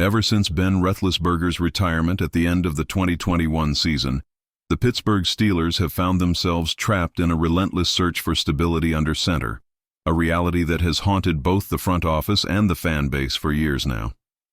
Ever since Ben Roethlisberger's retirement at the end of the 2021 season, the Pittsburgh Steelers have found themselves trapped in a relentless search for stability under center, a reality that has haunted both the front office and the fan base for years now.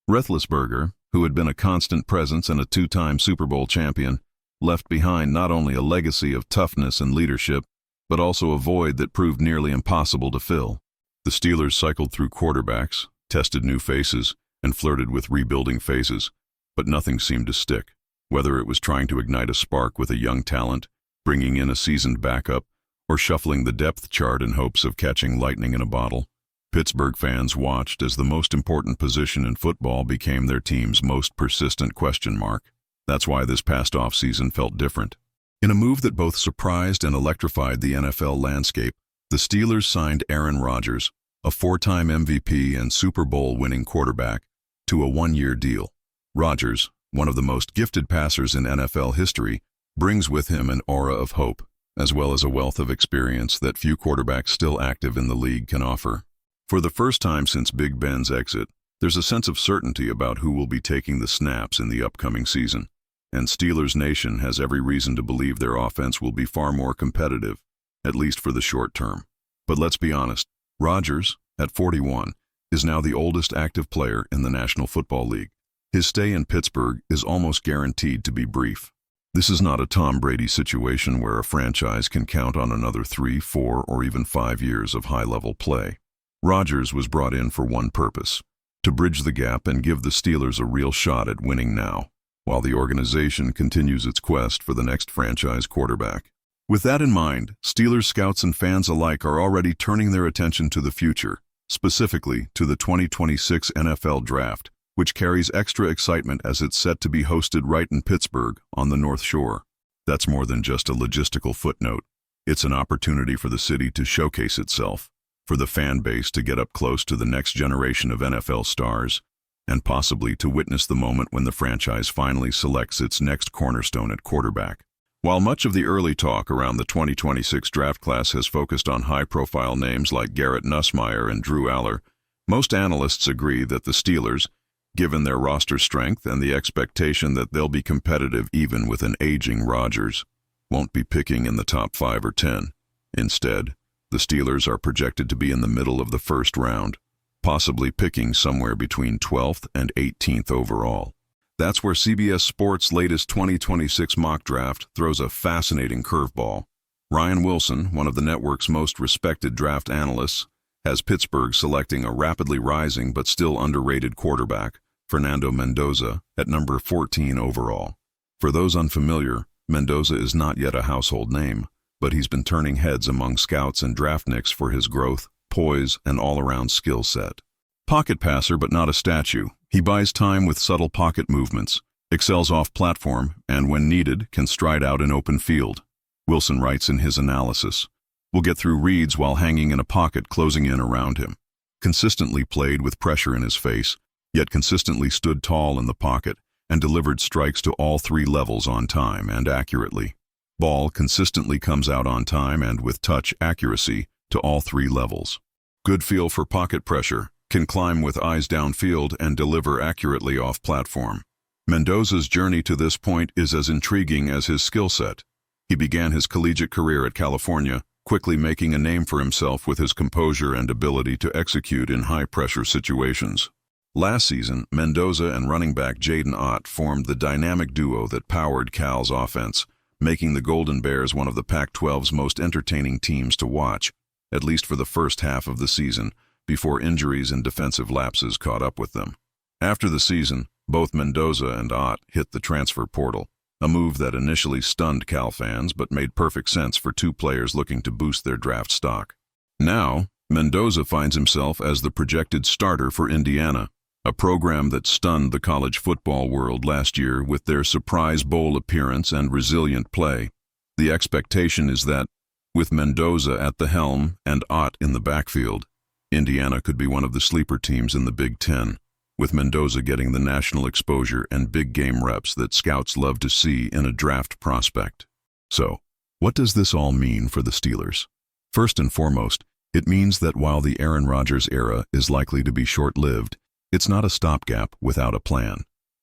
Roethlisberger, who had been a constant presence and a two-time Super Bowl champion, left behind not only a legacy of toughness and leadership, but also a void that proved nearly impossible to fill. The Steelers cycled through quarterbacks, tested new faces, and flirted with rebuilding phases, but nothing seemed to stick. Whether it was trying to ignite a spark with a young talent, bringing in a seasoned backup, or shuffling the depth chart in hopes of catching lightning in a bottle, Pittsburgh fans watched as the most important position in football became their team's most persistent question mark. That's why this past offseason felt different. In a move that both surprised and electrified the NFL landscape, the Steelers signed Aaron Rodgers, a four-time MVP and Super Bowl-winning quarterback, to a one-year deal. Rodgers, one of the most gifted passers in NFL history, brings with him an aura of hope, as well as a wealth of experience that few quarterbacks still active in the league can offer. For the first time since Big Ben's exit, there's a sense of certainty about who will be taking the snaps in the upcoming season, and Steelers Nation has every reason to believe their offense will be far more competitive, at least for the short term. But let's be honest, Rodgers, at 41, is now the oldest active player in the National Football League. His stay in Pittsburgh is almost guaranteed to be brief. This is not a Tom Brady situation where a franchise can count on another 3, 4, or even 5 years of high-level play. Rodgers was brought in for one purpose: to bridge the gap and give the Steelers a real shot at winning now, while the organization continues its quest for the next franchise quarterback. With that in mind, Steelers scouts and fans alike are already turning their attention to the future, specifically to the 2026 NFL Draft, which carries extra excitement as it's set to be hosted right in Pittsburgh on the North Shore. That's more than just a logistical footnote. It's an opportunity for the city to showcase itself, for the fan base to get up close to the next generation of NFL stars, and possibly to witness the moment when the franchise finally selects its next cornerstone at quarterback. While much of the early talk around the 2026 draft class has focused on high-profile names like Garrett Nussmeier and Drew Aller, most analysts agree that the Steelers, given their roster strength and the expectation that they'll be competitive even with an aging Rodgers, won't be picking in the top 5 or 10. Instead, the Steelers are projected to be in the middle of the first round, possibly picking somewhere between 12th and 18th overall. That's where CBS Sports' latest 2026 mock draft throws a fascinating curveball. Ryan Wilson, one of the network's most respected draft analysts, has Pittsburgh selecting a rapidly rising but still underrated quarterback, Fernando Mendoza, at number 14 overall. For those unfamiliar, Mendoza is not yet a household name, but he's been turning heads among scouts and draftnicks for his growth, poise, and all-around skill set. Pocket passer but not a statue, he buys time with subtle pocket movements, excels off-platform, and when needed, can stride out in open field. Wilson writes in his analysis, "Will get through reads while hanging in a pocket closing in around him. Consistently played with pressure in his face, yet consistently stood tall in the pocket and delivered strikes to all 3 levels on time and accurately. Ball consistently comes out on time and with touch accuracy to all 3 levels. Good feel for pocket pressure, can climb with eyes downfield and deliver accurately off-platform." Mendoza's journey to this point is as intriguing as his skill set. He began his collegiate career at California, quickly making a name for himself with his composure and ability to execute in high-pressure situations. Last season, Mendoza and running back Jaden Ott formed the dynamic duo that powered Cal's offense, making the Golden Bears one of the Pac-12's most entertaining teams to watch, at least for the first half of the season, before injuries and defensive lapses caught up with them. After the season, both Mendoza and Ott hit the transfer portal, a move that initially stunned Cal fans but made perfect sense for 2 players looking to boost their draft stock. Now, Mendoza finds himself as the projected starter for Indiana, a program that stunned the college football world last year with their surprise bowl appearance and resilient play. The expectation is that, with Mendoza at the helm and Ott in the backfield, Indiana could be one of the sleeper teams in the Big Ten, with Mendoza getting the national exposure and big game reps that scouts love to see in a draft prospect. So, what does this all mean for the Steelers? First and foremost, it means that while the Aaron Rodgers era is likely to be short-lived, It's not a stopgap without a plan.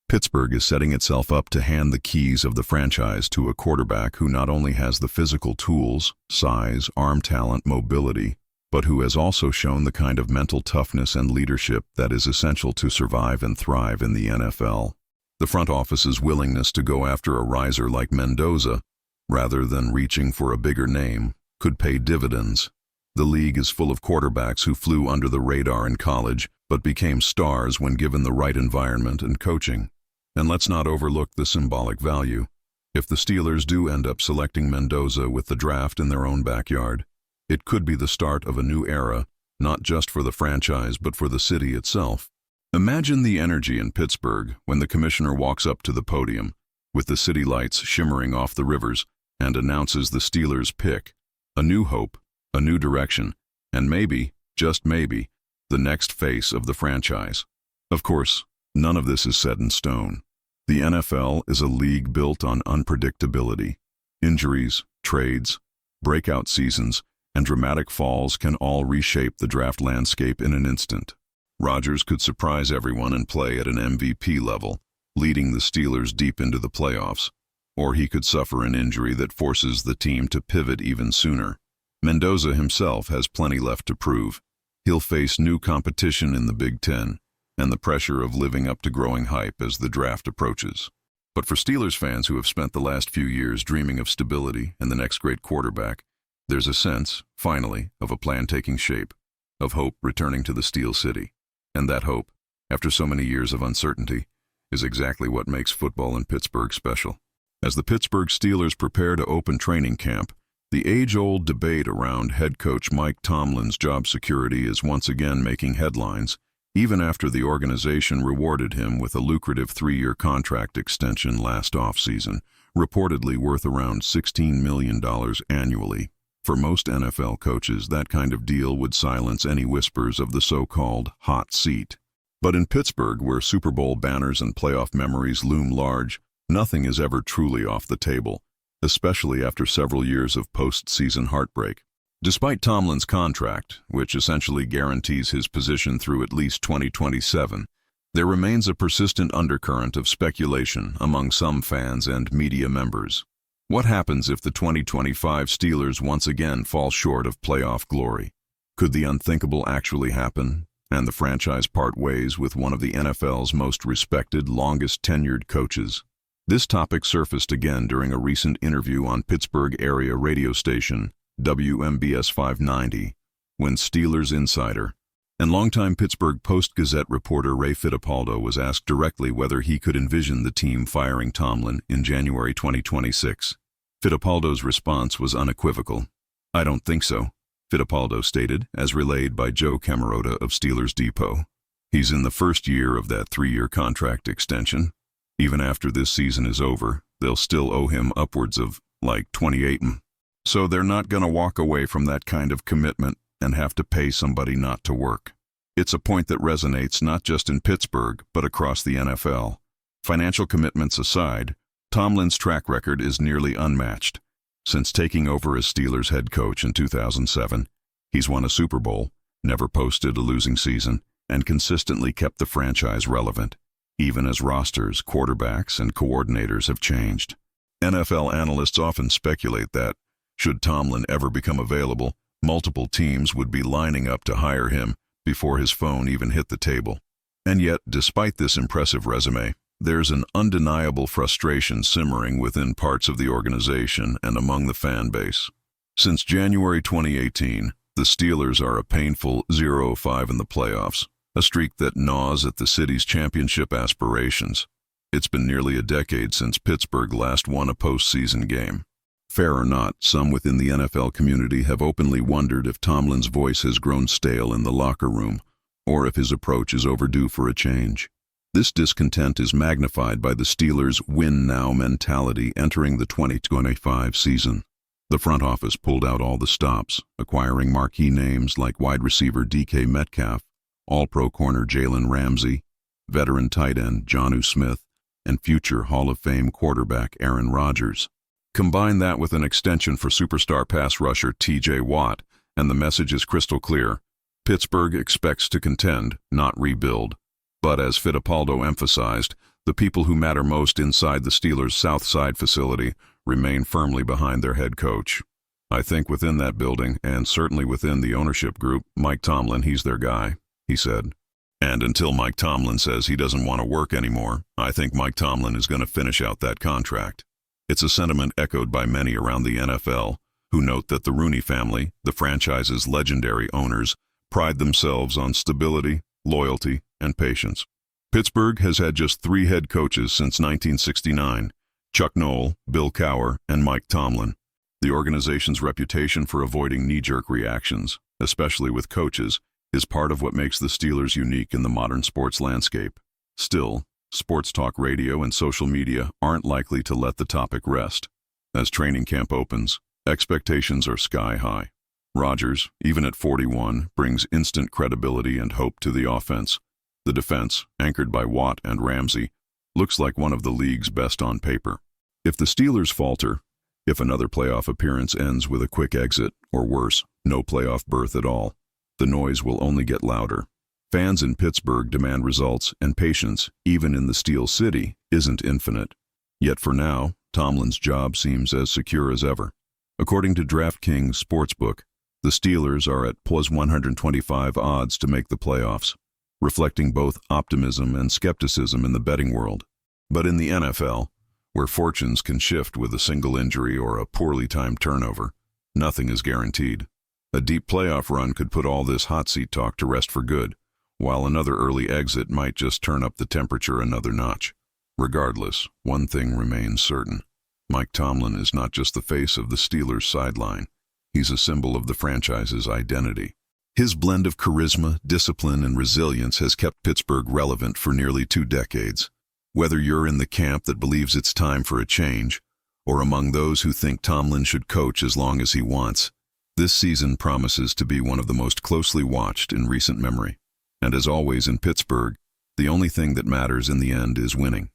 Pittsburgh is setting itself up to hand the keys of the franchise to a quarterback who not only has the physical tools, size, arm talent, mobility, but who has also shown the kind of mental toughness and leadership that is essential to survive and thrive in the NFL. The front office's willingness to go after a riser like Mendoza, rather than reaching for a bigger name, could pay dividends. The league is full of quarterbacks who flew under the radar in college but became stars when given the right environment and coaching. And let's not overlook the symbolic value. If the Steelers do end up selecting Mendoza with the draft in their own backyard, it could be the start of a new era, not just for the franchise but for the city itself. Imagine the energy in Pittsburgh when the commissioner walks up to the podium, with the city lights shimmering off the rivers, and announces the Steelers' pick. A new hope, a new direction, and maybe, just maybe, the next face of the franchise. Of course, none of this is set in stone. The NFL is a league built on unpredictability. Injuries, trades, breakout seasons, and dramatic falls can all reshape the draft landscape in an instant. Rodgers could surprise everyone and play at an MVP level, leading the Steelers deep into the playoffs, or he could suffer an injury that forces the team to pivot even sooner. Mendoza himself has plenty left to prove. He'll face new competition in the Big Ten, and the pressure of living up to growing hype as the draft approaches. But for Steelers fans who have spent the last few years dreaming of stability and the next great quarterback, there's a sense, finally, of a plan taking shape, of hope returning to the Steel City. And that hope, after so many years of uncertainty, is exactly what makes football in Pittsburgh special. As the Pittsburgh Steelers prepare to open training camp, the age-old debate around head coach Mike Tomlin's job security is once again making headlines, even after the organization rewarded him with a lucrative 3-year contract extension last offseason, reportedly worth around $16 million annually. For most NFL coaches, that kind of deal would silence any whispers of the so-called hot seat. But in Pittsburgh, where Super Bowl banners and playoff memories loom large, nothing is ever truly off the table, especially after several years of postseason heartbreak. Despite Tomlin's contract, which essentially guarantees his position through at least 2027, there remains a persistent undercurrent of speculation among some fans and media members. What happens if the 2025 Steelers once again fall short of playoff glory? Could the unthinkable actually happen, and the franchise part ways with one of the NFL's most respected, longest-tenured coaches? This topic surfaced again during a recent interview on Pittsburgh area radio station WMBS 590, when Steelers insider and longtime Pittsburgh Post-Gazette reporter Ray Fittipaldo was asked directly whether he could envision the team firing Tomlin in January 2026. Fittipaldo's response was unequivocal. "I don't think so," Fittipaldo stated, as relayed by Joe Camarota of Steelers Depot. He's in the first year of that 3-year contract extension. Even after this season is over, they'll still owe him upwards of, like, $28 million. So they're not going to walk away from that kind of commitment and have to pay somebody not to work. It's a point that resonates not just in Pittsburgh, but across the NFL. Financial commitments aside, Tomlin's track record is nearly unmatched. Since taking over as Steelers head coach in 2007, he's won a Super Bowl, never posted a losing season, and consistently kept the franchise relevant, even as rosters, quarterbacks, and coordinators have changed. NFL analysts often speculate that, should Tomlin ever become available, multiple teams would be lining up to hire him before his phone even hit the table. And yet, despite this impressive resume, there's an undeniable frustration simmering within parts of the organization and among the fan base. Since January 2018, the Steelers are a painful 0-5 in the playoffs, a streak that gnaws at the city's championship aspirations. It's been nearly a decade since Pittsburgh last won a postseason game. Fair or not, some within the NFL community have openly wondered if Tomlin's voice has grown stale in the locker room, or if his approach is overdue for a change. This discontent is magnified by the Steelers' win-now mentality entering the 2025 season. The front office pulled out all the stops, acquiring marquee names like wide receiver DK Metcalf, all-pro corner Jalen Ramsey, veteran tight end Jonnu Smith, and future Hall of Fame quarterback Aaron Rodgers. Combine that with an extension for superstar pass rusher T.J. Watt, and the message is crystal clear. Pittsburgh expects to contend, not rebuild. But as Fittipaldo emphasized, the people who matter most inside the Steelers' South Side facility remain firmly behind their head coach. I think within that building, and certainly within the ownership group, Mike Tomlin, he's their guy, he said. And until Mike Tomlin says he doesn't want to work anymore, I think Mike Tomlin is going to finish out that contract. It's a sentiment echoed by many around the NFL, who note that the Rooney family, the franchise's legendary owners, pride themselves on stability, loyalty, and patience. Pittsburgh has had just 3 head coaches since 1969, Chuck Noll, Bill Cowher, and Mike Tomlin. The organization's reputation for avoiding knee-jerk reactions, especially with coaches, is part of what makes the Steelers unique in the modern sports landscape. Still, sports talk radio and social media aren't likely to let the topic rest. As training camp opens, expectations are sky high. Rodgers, even at 41, brings instant credibility and hope to the offense. The defense, anchored by Watt and Ramsey, looks like one of the league's best on paper. If the Steelers falter, if another playoff appearance ends with a quick exit, or worse, no playoff berth at all, the noise will only get louder. Fans in Pittsburgh demand results, and patience, even in the Steel City, isn't infinite. Yet for now, Tomlin's job seems as secure as ever. According to DraftKings Sportsbook, the Steelers are at plus 125 odds to make the playoffs, reflecting both optimism and skepticism in the betting world. But in the NFL, where fortunes can shift with a single injury or a poorly timed turnover, nothing is guaranteed. A deep playoff run could put all this hot seat talk to rest for good, while another early exit might just turn up the temperature another notch. Regardless, one thing remains certain. Mike Tomlin is not just the face of the Steelers' sideline. He's a symbol of the franchise's identity. His blend of charisma, discipline, and resilience has kept Pittsburgh relevant for nearly 2 decades. Whether you're in the camp that believes it's time for a change, or among those who think Tomlin should coach as long as he wants, this season promises to be one of the most closely watched in recent memory. And as always in Pittsburgh, the only thing that matters in the end is winning.